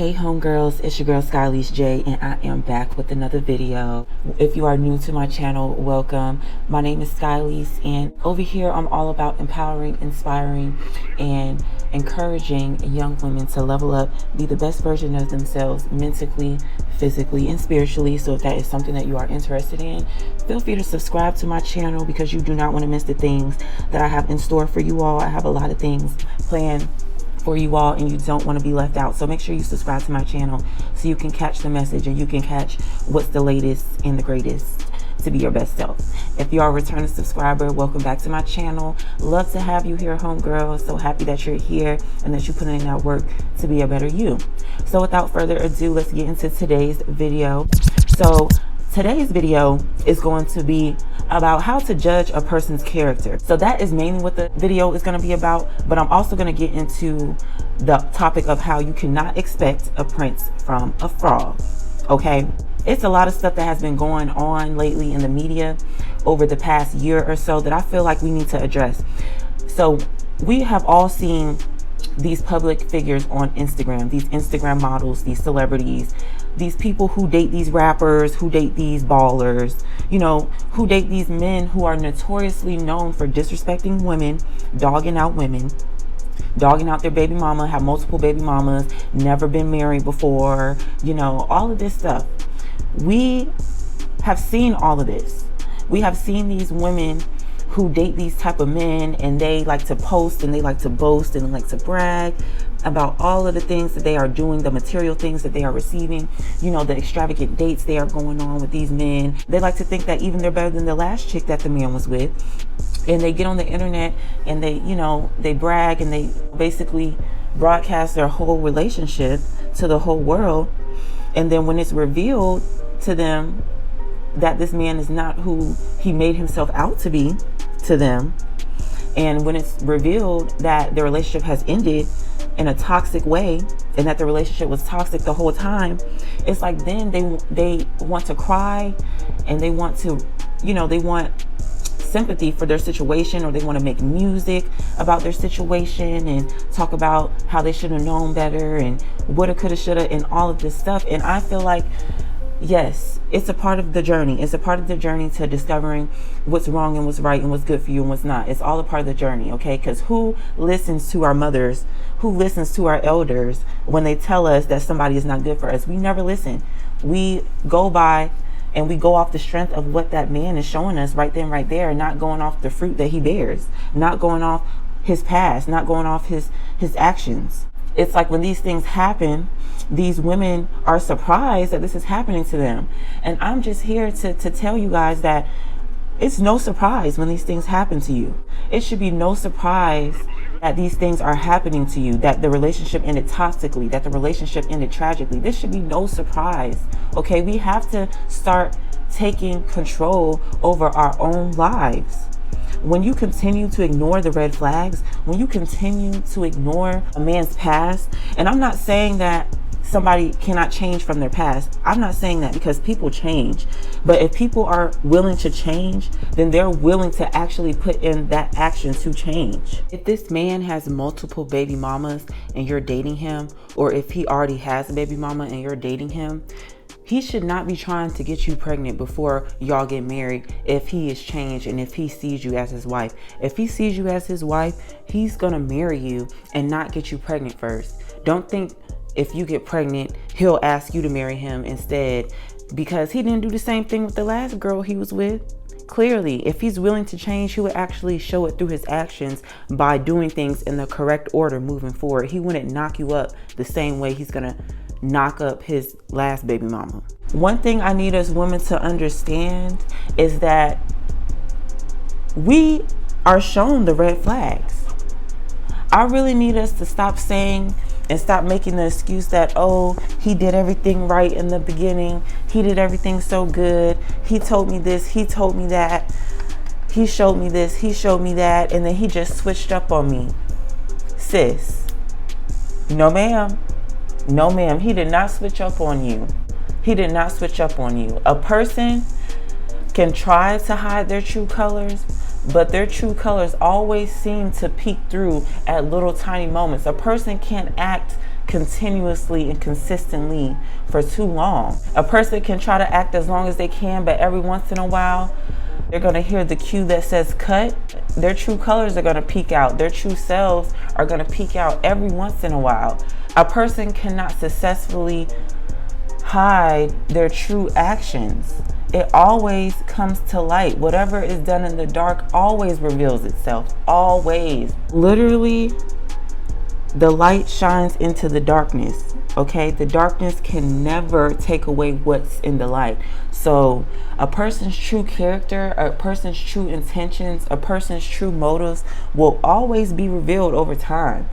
Hey homegirls, it's your girl Skylee's J, and I am back with another video. If you are new to my channel, welcome. My name is Skylee's, and over here I'm all about empowering, inspiring, and encouraging young women to level up, be the best version of themselves mentally, physically, and spiritually. So if that is something that you are interested in, feel free to subscribe to my channel because you do not want to miss the things that I have in store for you all. I have a lot of things planned for you all, and you don't want to be left out. So make sure you subscribe to my channel so you can catch the message and you can catch what's the latest and the greatest to be your best self. If you are a returning subscriber, welcome back to my channel. Love to have you here, homegirl. So happy that you're here and that you're putting in that work to be a better you. So without further ado, let's get into today's video. So today's video is going to be about how to judge a person's character. So that is mainly what the video is going to be about, but I'm also going to get into the topic of how you cannot expect a prince from a frog. Okay, it's a lot of stuff that has been going on lately in the media over the past year or so that I feel like we need to address. So we have all seen these public figures on Instagram, these Instagram models, these celebrities, these people who date these rappers, who date these ballers, you know, who date these men who are notoriously known for disrespecting women, dogging out women, dogging out their baby mama, have multiple baby mamas, never been married before, you know, all of this stuff. We have seen all of this. We have seen these women who date these type of men, and they like to post and they like to boast and like to brag about all of the things that they are doing, the material things that they are receiving, you know, the extravagant dates they are going on with these men. They like to think that even they're better than the last chick that the man was with. And they get on the internet and they, you know, they brag and they basically broadcast their whole relationship to the whole world. And then when it's revealed to them that this man is not who he made himself out to be to them, and when it's revealed that the relationship has ended in a toxic way and that the relationship was toxic the whole time, it's like then they want to cry and they want to, you know, they want sympathy for their situation, or they want to make music about their situation and talk about how they should have known better and woulda, coulda, shoulda, and all of this stuff. And I feel like, yes, it's a part of the journey. It's a part of the journey to discovering what's wrong and what's right and what's good for you and what's not. It's all a part of the journey, okay? Because who listens to our mothers? Who listens to our elders when they tell us that somebody is not good for us? We never listen. We go by and we go off the strength of what that man is showing us right then, right there, not going off the fruit that he bears, not going off his past, not going off his actions. It's like when these things happen, these women are surprised that this is happening to them. And I'm just here to tell you guys that it's no surprise when these things happen to you. It should be no surprise that these things are happening to you, that the relationship ended toxically, that the relationship ended tragically. This should be no surprise, okay? We have to start taking control over our own lives. When you continue to ignore the red flags, when you continue to ignore a man's past, and I'm not saying that somebody cannot change from their past. I'm not saying that, because people change. But if people are willing to change, then they're willing to actually put in that action to change. If this man has multiple baby mamas and you're dating him, or if he already has a baby mama and you're dating him, he should not be trying to get you pregnant before y'all get married if he is changed and if he sees you as his wife. If he sees you as his wife, he's gonna marry you and not get you pregnant first. Don't think if you get pregnant, he'll ask you to marry him instead, because he didn't do the same thing with the last girl he was with. Clearly, if he's willing to change, he would actually show it through his actions by doing things in the correct order moving forward. He wouldn't knock you up the same way he's gonna knock up his last baby mama. One thing I need us women to understand is that we are shown the red flags. I really need us to stop saying and stop making the excuse that, oh, he did everything right in the beginning. He did everything so good. He told me this, he told me that. He showed me this, he showed me that, and then he just switched up on me. Sis, no ma'am. No ma'am, he did not switch up on you. He did not switch up on you. A person can try to hide their true colors, but their true colors always seem to peek through at little tiny moments. A person can't act continuously and consistently for too long. A person can try to act as long as they can, but every once in a while they're going to hear the cue that says cut. Their true colors are going to peek out. Their true selves are going to peek out every once in a while. A person cannot successfully hide their true actions. It always comes to light. Whatever is done in the dark always reveals itself. Always. Literally, the light shines into the darkness. Okay, the darkness can never take away what's in the light. So a person's true character, a person's true intentions, a person's true motives will always be revealed over time.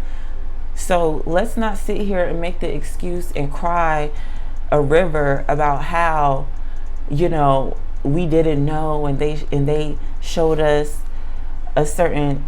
So let's not sit here and make the excuse and cry a river about how, you know, we didn't know and they showed us a certain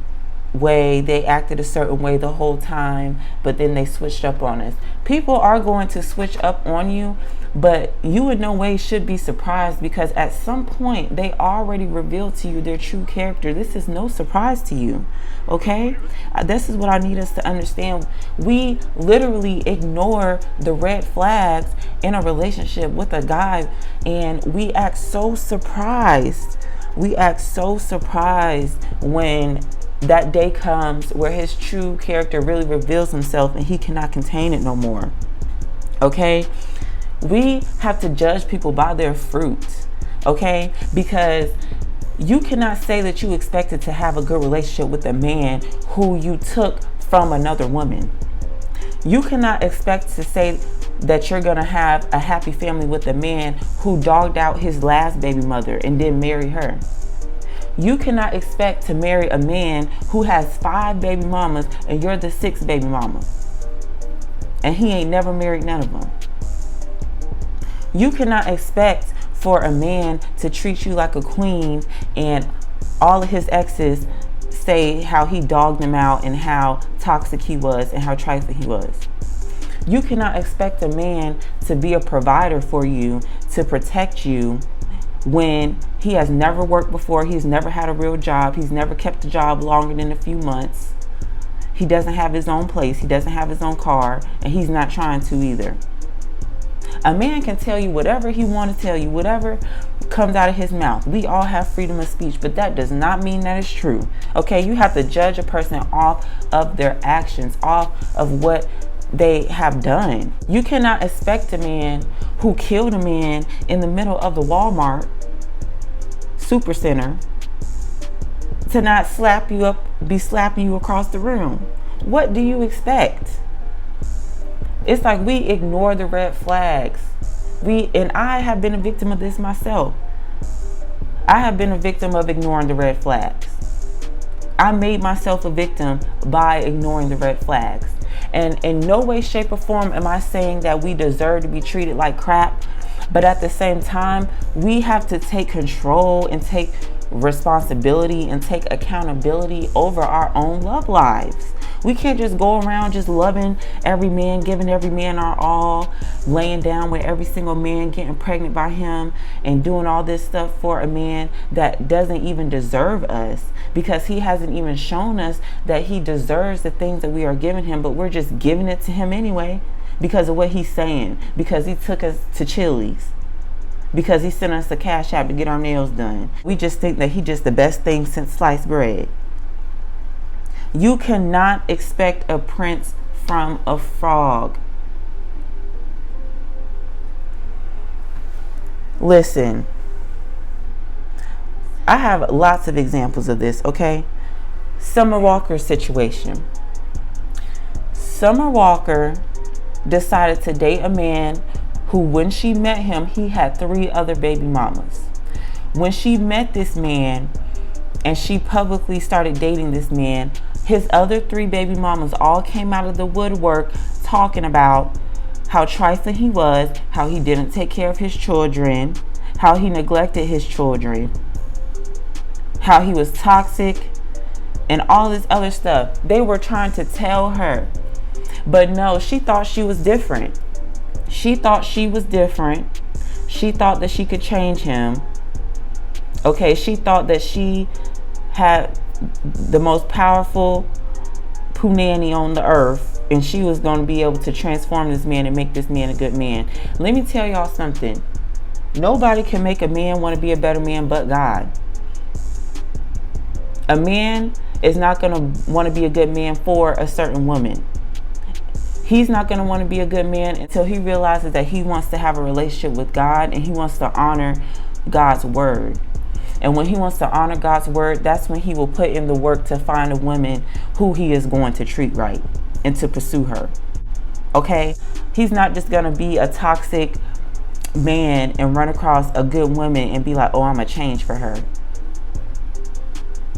way, they acted a certain way the whole time, but then they switched up on us. People are going to switch up on you, but you in no way should be surprised, because at some point they already revealed to you their true character. This is no surprise to you. Okay, this is what I need us to understand. We literally ignore the red flags in a relationship with a guy, and we act so surprised. We act so surprised when that day comes where his true character really reveals himself and he cannot contain it no more. Okay, we have to judge people by their fruit. Okay, because you cannot say that you expected to have a good relationship with a man who you took from another woman. You cannot expect to say that you're going to have a happy family with a man who dogged out his last baby mother and then marry her. You cannot expect to marry a man who has 5 baby mamas and you're the 6th baby mama, and he ain't never married none of them. You cannot expect for a man to treat you like a queen and all of his exes say how he dogged them out and how toxic he was and how trifling he was. You cannot expect a man to be a provider for you, to protect you, when he has never worked before, he's never had a real job, he's never kept a job longer than a few months, he doesn't have his own place, he doesn't have his own car, and he's not trying to either. A man can tell you whatever he wants to tell you, whatever comes out of his mouth. We all have freedom of speech, but that does not mean that it's true. Okay, you have to judge a person off of their actions, off of what they have done. You cannot expect a man who killed a man in the middle of the Walmart super center to not slap you up, be slapping you across the room. What do you expect? It's like we ignore the red flags. And I have been a victim of this myself. I have been a victim of ignoring the red flags. I made myself a victim by ignoring the red flags. And in no way, shape, or form am I saying that we deserve to be treated like crap. But at the same time, we have to take control and take responsibility and take accountability over our own love lives. We can't just go around just loving every man, giving every man our all, laying down with every single man, getting pregnant by him, and doing all this stuff for a man that doesn't even deserve us, because he hasn't even shown us that he deserves the things that we are giving him, but we're just giving it to him anyway because of what he's saying, because he took us to Chili's, because he sent us a cash app to get our nails done. We just think that he's just the best thing since sliced bread. You cannot expect a prince from a frog. Listen, I have lots of examples of this, okay? Summer Walker's situation. Summer Walker decided to date a man who, when she met him, he had 3 other baby mamas. When she met this man and she publicly started dating this man, his other 3 baby mamas all came out of the woodwork talking about how trifling he was, how he didn't take care of his children, how he neglected his children, how he was toxic, and all this other stuff. They were trying to tell her. But no, she thought she was different. She thought she was different. She thought that she could change him. Okay, she thought that she had the most powerful punani on the earth, and she was going to be able to transform this man and make this man a good man. Let me tell y'all something. Nobody can make a man want to be a better man but God. A man is not going to want to be a good man for a certain woman. He's not going to want to be a good man until he realizes that he wants to have a relationship with God, and he wants to honor God's word. And when he wants to honor God's word, that's when he will put in the work to find a woman who he is going to treat right and to pursue her. Okay? He's not just going to be a toxic man and run across a good woman and be like, oh, I'm going to change for her.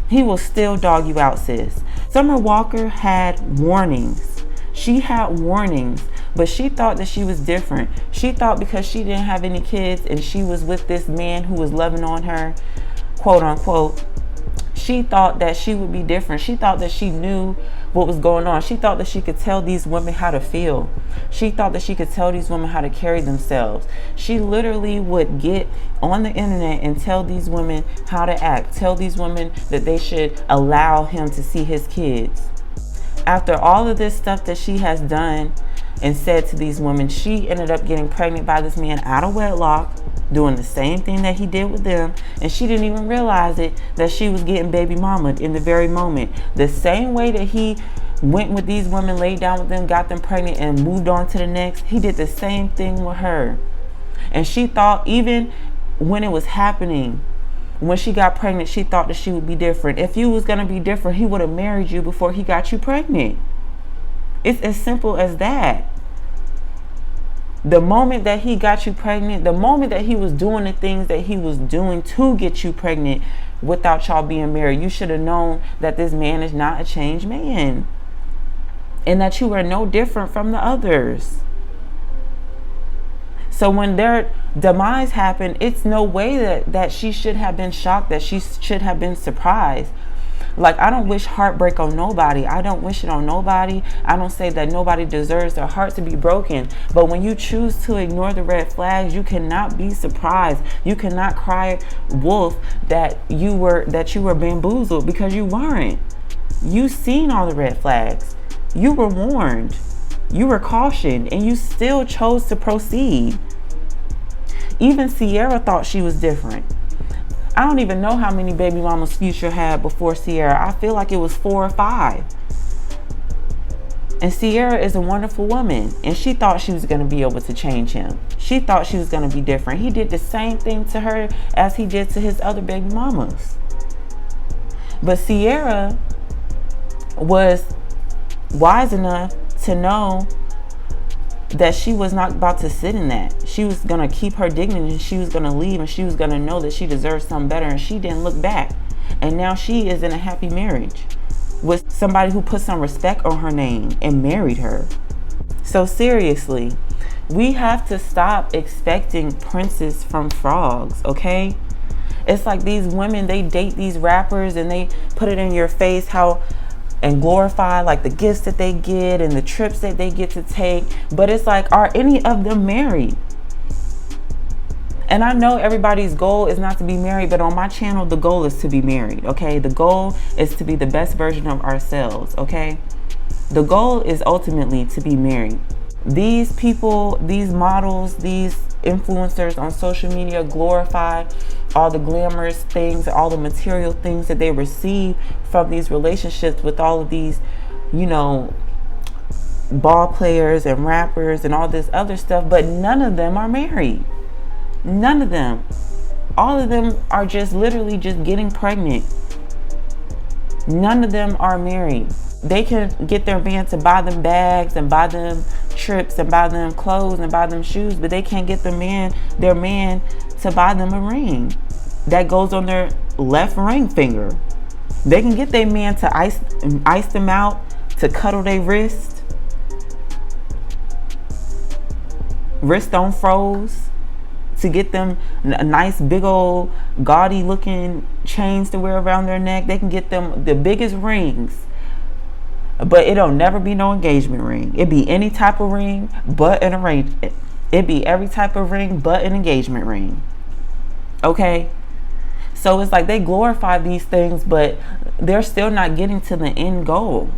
He will still dog you out, sis. Summer Walker had warnings. She had warnings, but she thought that she was different. She thought because she didn't have any kids and she was with this man who was loving on her, quote unquote, she thought that she would be different. She thought that she knew what was going on. She thought that she could tell these women how to feel. She thought that she could tell these women how to carry themselves. She literally would get on the internet and tell these women how to act. Tell these women that they should allow him to see his kids. After all of this stuff that she has done and said to these women, she ended up getting pregnant by this man out of wedlock, doing the same thing that he did with them, and she didn't even realize it, that she was getting baby mamaed in the very moment. The same way that he went with these women, laid down with them, got them pregnant, and moved on to the next, he did the same thing with her. And she thought, even when it was happening, when she got pregnant, she thought that she would be different. If you was going to be different, he would have married you before he got you pregnant. It's as simple as that. The moment that he got you pregnant, the moment that he was doing the things that he was doing to get you pregnant without y'all being married, you should have known that this man is not a changed man and that you are no different from the others. So when their demise happened, it's no way that she should have been shocked, that she should have been surprised. Like, I don't wish heartbreak on nobody. I don't wish it on nobody. I don't say that nobody deserves their heart to be broken. But when you choose to ignore the red flags, you cannot be surprised. You cannot cry wolf that you were bamboozled, because you weren't. You seen all the red flags. You were warned. You were cautioned, and you still chose to proceed. Even Sierra thought she was different. I don't even know how many baby mamas Future had before Sierra. I feel like it was 4 or 5. And Sierra is a wonderful woman, and she thought she was going to be able to change him. She thought she was going to be different. He did the same thing to her as he did to his other baby mamas. But Sierra was wise enough to know that she was not about to sit in that. She was going to keep her dignity, and she was going to leave, and she was going to know that she deserved something better, and she didn't look back. And now she is in a happy marriage with somebody who put some respect on her name and married her. So seriously, we have to stop expecting princes from frogs, okay? It's like these women, they date these rappers and they put it in your face and glorify like the gifts that they get and the trips that they get to take. But it's like, are any of them married? And I know everybody's goal is not to be married, but on my channel, the goal is to be married, okay? The goal is to be the best version of ourselves, okay? The goal is ultimately to be married. These people, these models, these influencers on social media glorify all the glamorous things, all the material things that they receive from these relationships with all of these, ball players and rappers and all this other stuff, but none of them are married. None of them. All of them are just literally just getting pregnant. None of them are married. They can get their man to buy them bags and buy them trips and buy them clothes and buy them shoes, but they can't get their man to buy them a ring that goes on their left ring finger. They can get their man to ice them out, to cuddle their wrist on froze, to get them a nice big old gaudy looking chains to wear around their neck. They can get them the biggest rings, but it'll never be no engagement ring. It'd be any type of ring but an arrangement. It'd be every type of ring but an engagement ring. Okay? So it's like they glorify these things, but they're still not getting to the end goal.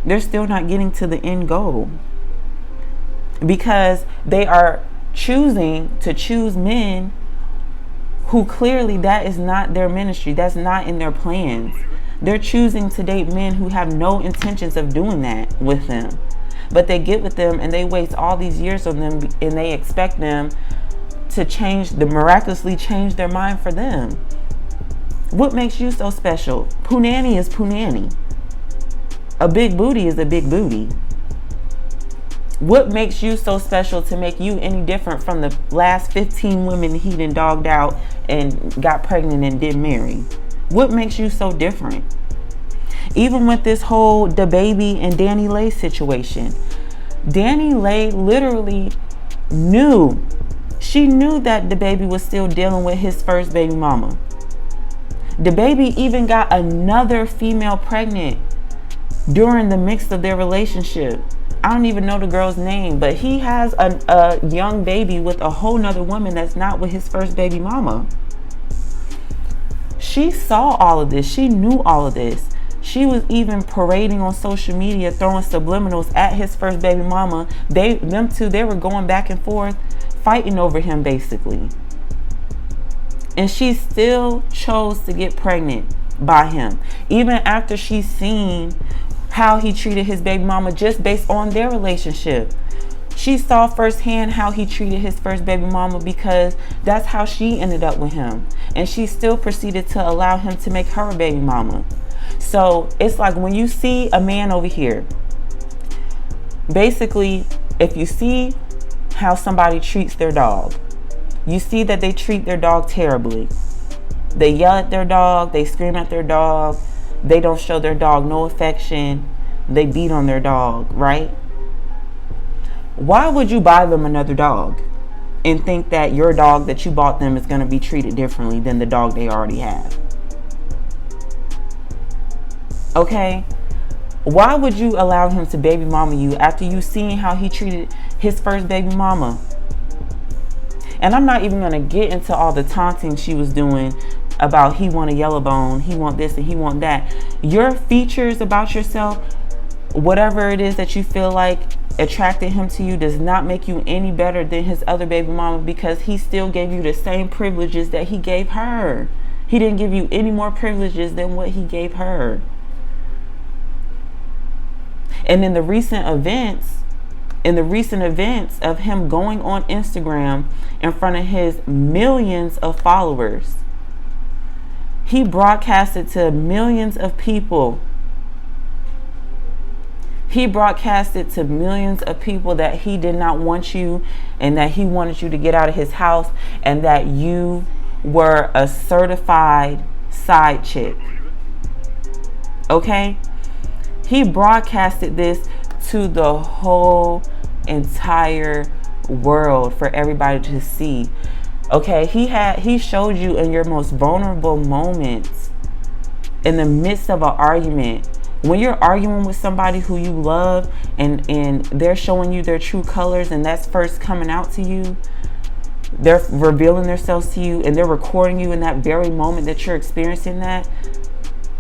They're still not getting to the end goal because they are choosing to choose men who clearly that is not their ministry. That's not in their plans. They're choosing to date men who have no intentions of doing that with them. But they get with them and they waste all these years on them, and they expect them to miraculously change their mind for them. What makes you so special? Punani is punani. A big booty is a big booty. What makes you so special to make you any different from the last 15 women he done dogged out and got pregnant and didn't marry? What makes you so different? Even with this whole DaBaby and Dani Leigh situation, Dani Leigh literally knew. She knew that DaBaby was still dealing with his first baby mama. DaBaby even got another female pregnant during the mix of their relationship. I don't even know the girl's name, but he has a young baby with a whole nother woman that's not with his first baby mama. She saw all of this. She knew all of this. She was even parading on social media, throwing subliminals at his first baby mama. Them two, they were going back and forth, fighting over him basically. And she still chose to get pregnant by him, even after she's seen how he treated his baby mama just based on their relationship. She saw firsthand how he treated his first baby mama because that's how she ended up with him. And she still proceeded to allow him to make her a baby mama. So it's like when you see a man over here, basically, if you see how somebody treats their dog, you see that they treat their dog terribly. They yell at their dog, they scream at their dog, they don't show their dog no affection, they beat on their dog, right? Why would you buy them another dog and think that your dog that you bought them is going to be treated differently than the dog they already have? Okay? Why would you allow him to baby mama you after you seen how he treated his first baby mama? And I'm not even going to get into all the taunting she was doing about he want a yellow bone, he want this and he want that. Your features about yourself, whatever it is that you feel like attracted him to you, does not make you any better than his other baby mama, because he still gave you the same privileges that he gave her. He didn't give you any more privileges than what he gave her. And in the recent events of him going on Instagram in front of his millions of followers, he broadcasted to millions of people. He broadcasted to millions of people that he did not want you, and that he wanted you to get out of his house, and that you were a certified side chick. Okay? He broadcasted this to the whole entire world for everybody to see. Okay, he showed you in your most vulnerable moments, in the midst of an argument, when you're arguing with somebody who you love, and they're showing you their true colors, and that's first coming out to you, they're revealing themselves to you, and they're recording you in that very moment that you're experiencing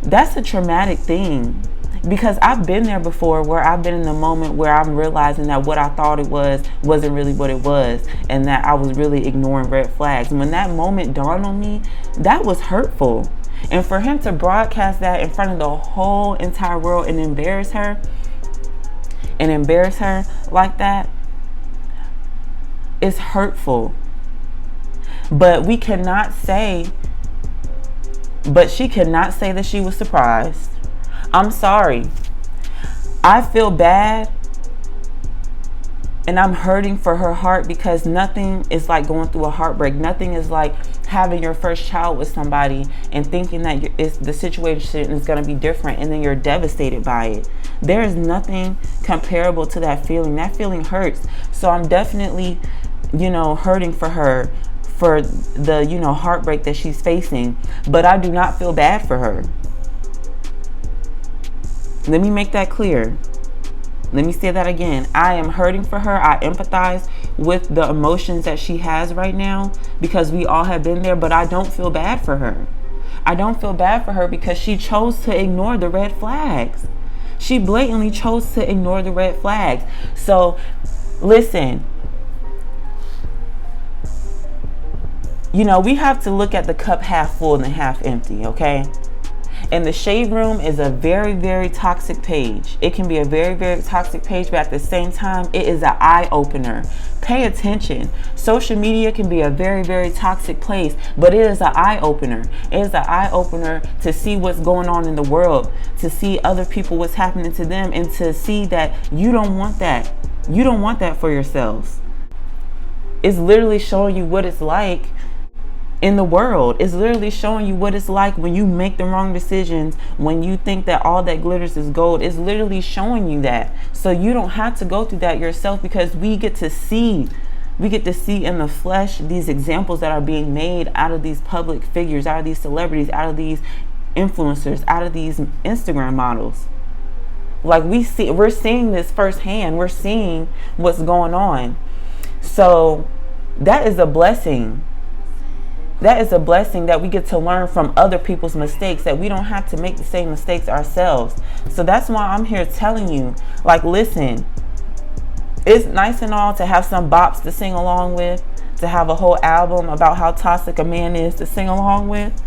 that's a traumatic thing. Because I've been there before, where I've been in the moment where I'm realizing that what I thought it wasn't really what it was, and that I was really ignoring red flags. And when that moment dawned on me, that was hurtful. And for him to broadcast that in front of the whole entire world and embarrass her like that is hurtful. But she cannot say that she was surprised. I'm sorry. I feel bad, and I'm hurting for her heart, because nothing is like going through a heartbreak. Nothing is like having your first child with somebody and thinking that the situation is going to be different, and then you're devastated by it. There is nothing comparable to that feeling. That feeling hurts. So I'm definitely, hurting for her, for the, heartbreak that she's facing. But I do not feel bad for her. Let me make that clear. Let me say that again. I am hurting for her. I empathize with the emotions that she has right now, because we all have been there, but I don't feel bad for her. I don't feel bad for her because she chose to ignore the red flags. She blatantly chose to ignore the red flags. So listen, you know, we have to look at the cup half full and half empty, okay? And the shade room is a very, very toxic page. It can be a very, very toxic page, but at the same time, it is an eye opener. Pay attention. Social media can be a very, very toxic place, but it is an eye opener. It is an eye opener to see what's going on in the world, to see other people, what's happening to them, and to see that you don't want that. You don't want that for yourselves. It's literally showing you what it's like in the world. Is literally showing you what it's like when you make the wrong decisions, when you think that all that glitters is gold. It's literally showing you that, so you don't have to go through that yourself, because we get to see in the flesh these examples that are being made out of these public figures, out of these celebrities, out of these influencers, out of these Instagram models. Like we're seeing this firsthand. We're seeing what's going on. So that is a blessing. That is a blessing, that we get to learn from other people's mistakes, that we don't have to make the same mistakes ourselves. So that's why I'm here telling you, like, listen, it's nice and all to have some bops to sing along with, to have a whole album about how toxic a man is to sing along with.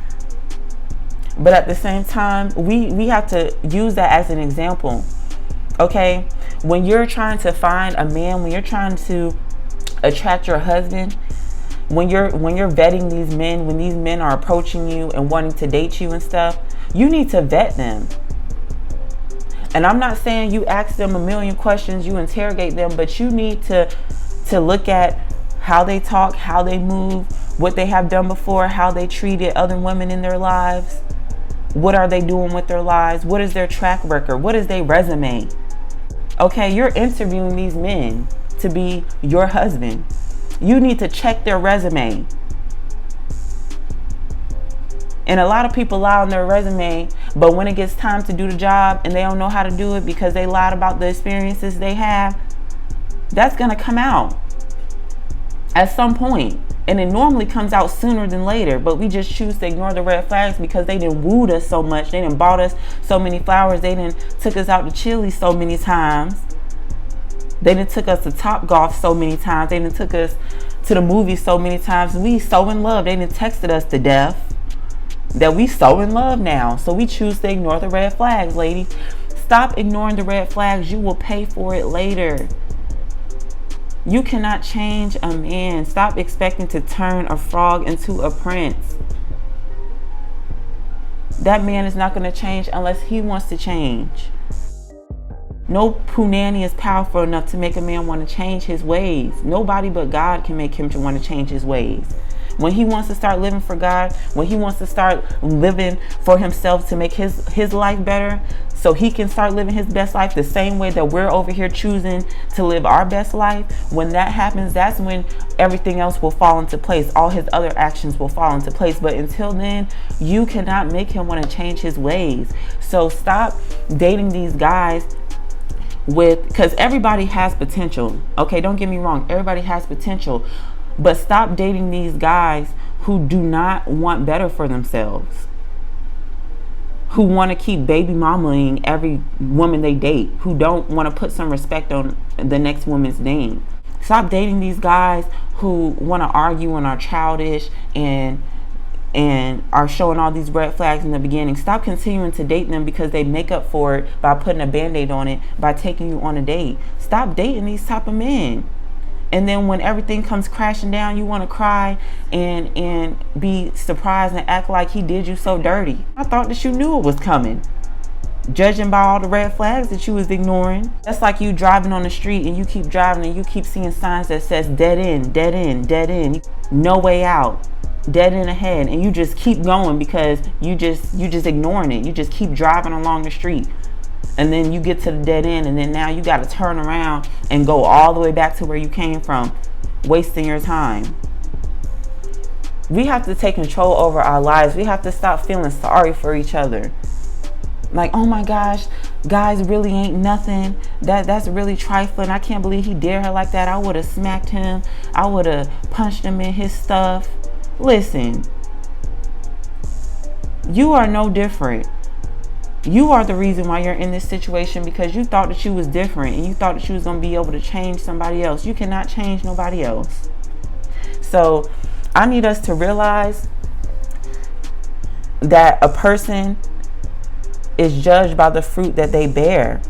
But at the same time, we have to use that as an example. Okay? When you're trying to find a man, when you're trying to attract your husband, when you're vetting these men, when these men are approaching you and wanting to date you and stuff, you need to vet them. And I'm not saying you ask them a million questions, you interrogate them, but you need to look at how they talk, how they move, what they have done before, how they treated other women in their lives. What are they doing with their lives? What is their track record? What is their resume? Okay, you're interviewing these men to be your husband. You need to check their resume. And a lot of people lie on their resume, but when it gets time to do the job and they don't know how to do it because they lied about the experiences they have, that's going to come out at some point. And it normally comes out sooner than later, but we just choose to ignore the red flags because they didn't wooed us so much. They didn't bought us so many flowers. They didn't took us out to Chili so many times. They done took us to Top Golf so many times. They done took us to the movies so many times. We so in love. They done texted us to death that we so in love now. So we choose to ignore the red flags, ladies. Stop ignoring the red flags. You will pay for it later. You cannot change a man. Stop expecting to turn a frog into a prince. That man is not going to change unless he wants to change. No punani is powerful enough to make a man want to change his ways. Nobody but God can make him to want to change his ways. When he wants to start living for God, when he wants to start living for himself to make his life better, so he can start living his best life the same way that we're over here choosing to live our best life, when that happens, that's when everything else will fall into place. All his other actions will fall into place. But until then, you cannot make him want to change his ways. So stop dating these guys because everybody has potential. Okay, don't get me wrong, everybody has potential, but stop dating these guys who do not want better for themselves, who want to keep baby mamaing every woman they date, who don't want to put some respect on the next woman's name. Stop dating these guys who want to argue and are childish and are showing all these red flags in the beginning. Stop continuing to date them because they make up for it by putting a band-aid on it, by taking you on a date. Stop dating these type of men. And then when everything comes crashing down, you want to cry and be surprised and act like he did you so dirty. I thought that you knew it was coming, judging by all the red flags that you was ignoring. That's like you driving on the street and you keep driving and you keep seeing signs that says dead end, dead end, dead end, no way out, dead end ahead, and you just keep going because you just ignoring it. You just keep driving along the street, and then you get to the dead end, and then now you got to turn around and go all the way back to where you came from, wasting your time. We have to take control over our lives. We have to stop feeling sorry for each other. Like, oh my gosh, guys really ain't nothing. That's really trifling. I can't believe he dared her like that. I would have smacked him. I would have punched him in his stuff. Listen, you are no different. You are the reason why you're in this situation, because you thought that you was different and you thought that you was going to be able to change somebody else. You cannot change nobody else. So I need us to realize that a person is judged by the fruit that they bear.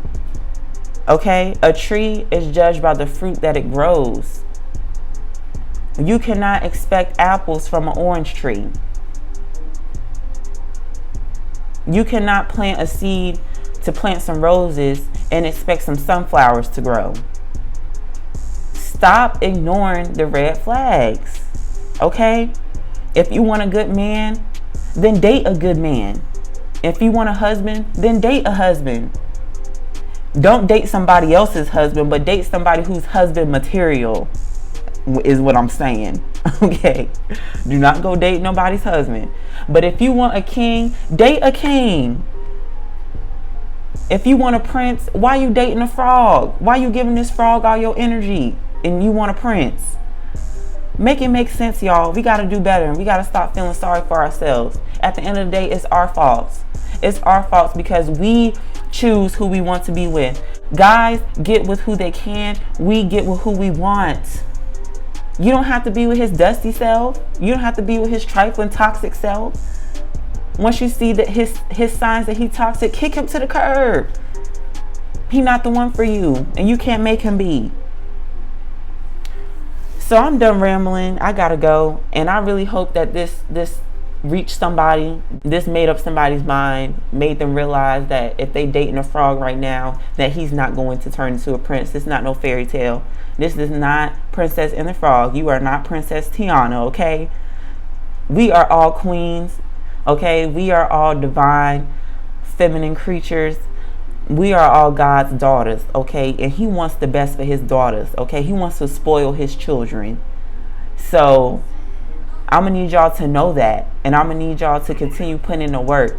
Okay? A tree is judged by the fruit that it grows. You cannot expect apples from an orange tree. You cannot plant a seed to plant some roses and expect some sunflowers to grow. Stop ignoring the red flags. Okay? If you want a good man, then date a good man. If you want a husband, then date a husband. Don't date somebody else's husband, but date somebody who's husband material, is what I'm saying. Okay? Do not go date nobody's husband. But if you want a king, date a king. If you want a prince, why you dating a frog? Why you giving this frog all your energy and you want a prince? Make it make sense, y'all. We got to do better, and we got to stop feeling sorry for ourselves. At the end of the day, it's our faults. It's our faults because we choose who we want to be with. Guys get with who they can. We get with who we want. You don't have to be with his dusty self. You don't have to be with his trifling, toxic self. Once you see that his signs that he's toxic, kick him to the curb. He's not the one for you, and you can't make him be. So I'm done rambling. I gotta go, and I really hope that this reached somebody. This made up somebody's mind, made them realize that if they dating a frog right now, that he's not going to turn into a prince. It's not no fairy tale. This is not Princess and the Frog. You are not Princess Tiana, okay? We are all queens, okay? We are all divine, feminine creatures. We are all God's daughters, okay? And he wants the best for his daughters, okay? He wants to spoil his children. So I'm going to need y'all to know that. And I'm going to need y'all to continue putting in the work.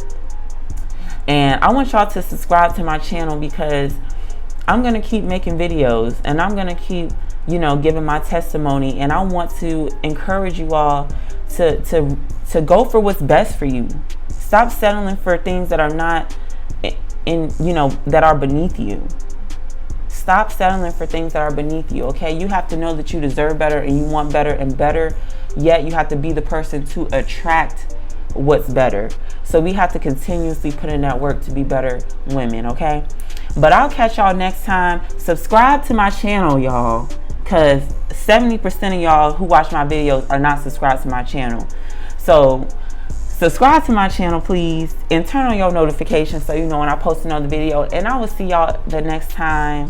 And I want y'all to subscribe to my channel, because I'm going to keep making videos, and I'm going to keep, giving my testimony. And I want to encourage you all to go for what's best for you. Stop settling for things that are not that are beneath you. Stop settling for things that are beneath you, okay? You have to know that you deserve better, and you want better and better, yet you have to be the person to attract what's better. So we have to continuously put in that work to be better women, okay? But I'll catch y'all next time. Subscribe to my channel, y'all, because 70% of y'all who watch my videos are not subscribed to my channel. So subscribe to my channel, please, and turn on your notifications so you know when I post another video. And I will see y'all the next time.